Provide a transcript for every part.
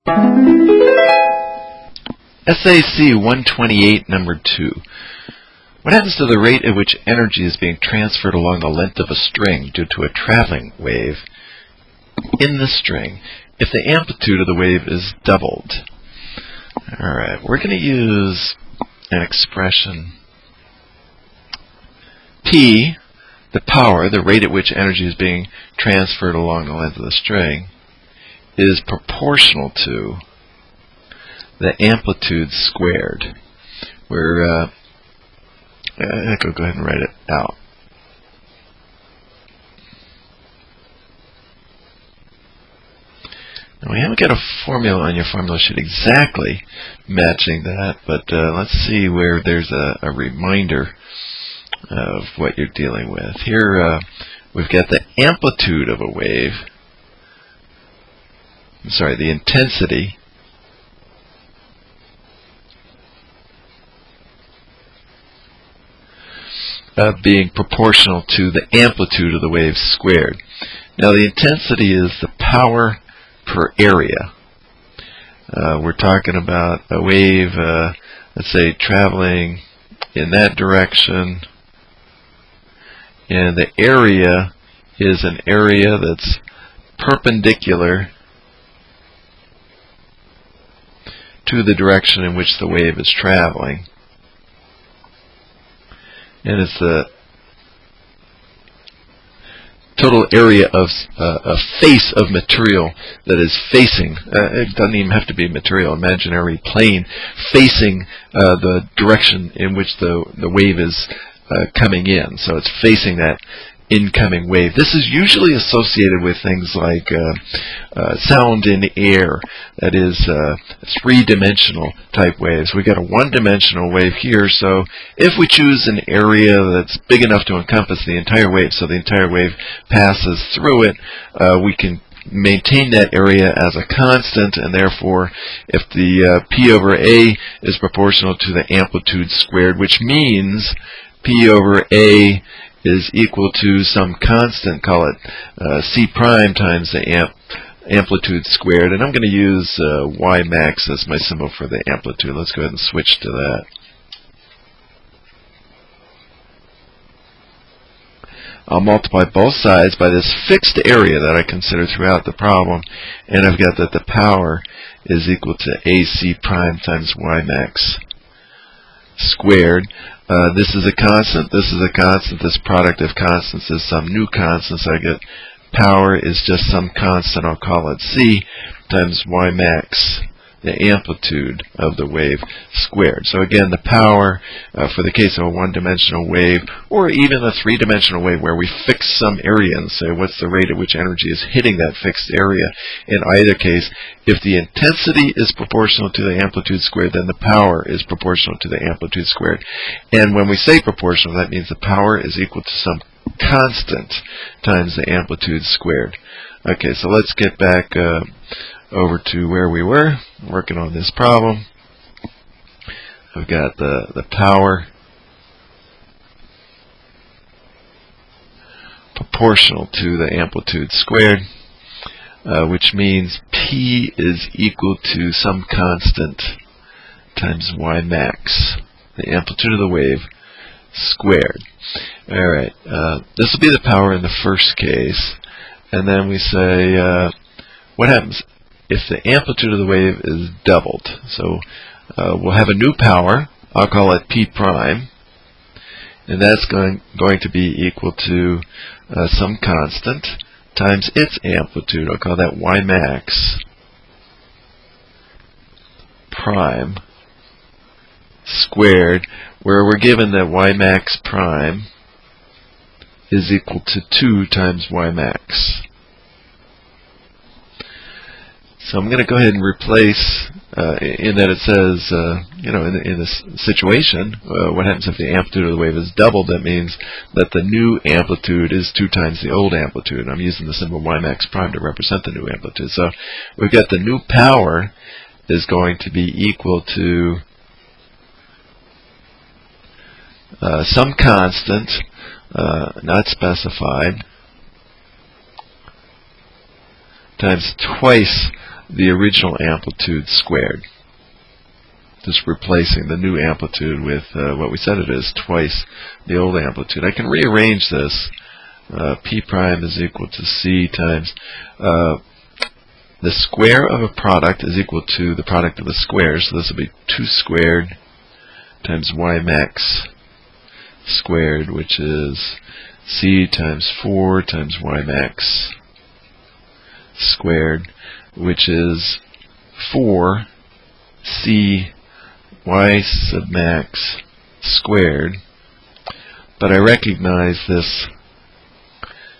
sac128 number 2. What happens to the rate at which energy is being transferred along the length of a string due to a traveling wave in the string if the amplitude of the wave is doubled? Alright, we're going to use an expression P, the power, the rate at which energy is being transferred along the length of the string, is proportional to the amplitude squared. I'll go ahead and write it out. Now we haven't got a formula on your formula sheet exactly matching that, but let's see where there's a reminder of what you're dealing with. Here we've got the amplitude of a wave, the intensity being proportional to the amplitude of the wave squared. Now the intensity is the power per area. We're talking about a wave, let's say, traveling in that direction, and the area is an area that's perpendicular to the direction in which the wave is traveling. And it's the total area of a face of material that is facing, it doesn't even have to be material, imaginary plane, facing the direction in which the wave is coming in. So it's facing that incoming wave. This is usually associated with things like sound in air, that is three-dimensional type waves. We got a one-dimensional wave here, so if we choose an area that's big enough to encompass the entire wave, so the entire wave passes through it, we can maintain that area as a constant, and therefore if the P over A is proportional to the amplitude squared, which means P over A is equal to some constant, call it C prime times the amplitude squared, and I'm going to use Y max as my symbol for the amplitude. Let's go ahead and switch to that. I'll multiply both sides by this fixed area that I consider throughout the problem, and I've got that the power is equal to AC prime times Y max squared. This is a constant, this is a constant, this product of constants is some new constant, so I get power is just some constant, I'll call it C, times Y max, the amplitude of the wave squared. So again, the power, for the case of a one-dimensional wave, or even a three-dimensional wave where we fix some area and say what's the rate at which energy is hitting that fixed area. In either case, if the intensity is proportional to the amplitude squared, then the power is proportional to the amplitude squared. And when we say proportional, that means the power is equal to some constant times the amplitude squared. Okay, so let's get back over to where we were working on this problem. I've got the power proportional to the amplitude squared, which means P is equal to some constant times Y max, the amplitude of the wave, squared. Alright, this will be the power in the first case, and then we say, what happens if the amplitude of the wave is doubled? So we'll have a new power, I'll call it P prime, and that's going to be equal to some constant times its amplitude, I'll call that Y max prime squared, where we're given that Y max prime is equal to 2 times Y max. So I'm going to go ahead and replace, in that it says, in this situation, what happens if the amplitude of the wave is doubled? That means that the new amplitude is 2 times the old amplitude. I'm using the symbol Y max prime to represent the new amplitude. So we've got the new power is going to be equal to some constant, not specified, times twice the original amplitude squared. Just replacing the new amplitude with what we said it is, twice the old amplitude. I can rearrange this. P prime is equal to C times the square of a product is equal to the product of the squares. So this will be 2 squared times y max squared, which is C times 4 times y max squared, which is 4 C y sub max squared. But I recognize this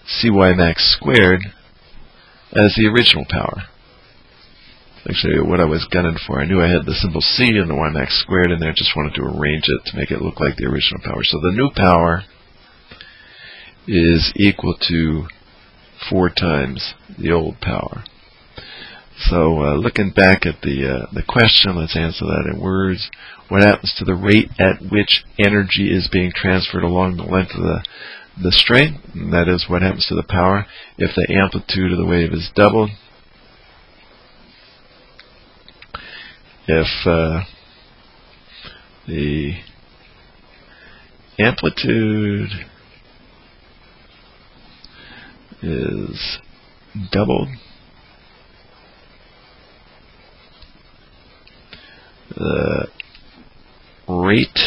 cy max squared as the original power. Actually, what I was gunning for, I knew I had the symbol C and the y max squared in there, just wanted to arrange it to make it look like the original power. So the new power is equal to 4 times the old power. So looking back at the question, let's answer that in words. What happens to the rate at which energy is being transferred along the length of the string? And that is, what happens to the power if the amplitude of the wave is doubled? If the amplitude is doubled, the rate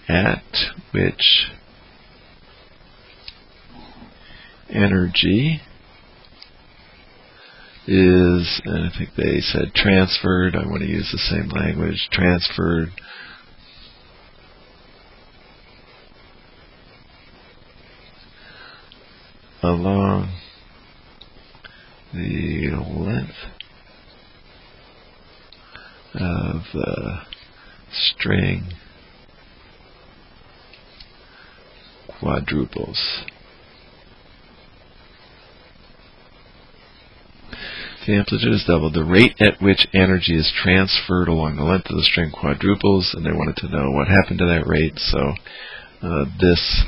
at which energy is, and I think they said transferred, I want to use the same language, transferred along the length of the string quadruples. The amplitude is doubled. The rate at which energy is transferred along the length of the string quadruples, and they wanted to know what happened to that rate. So this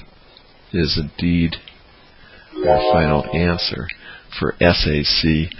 is indeed our final answer for SAC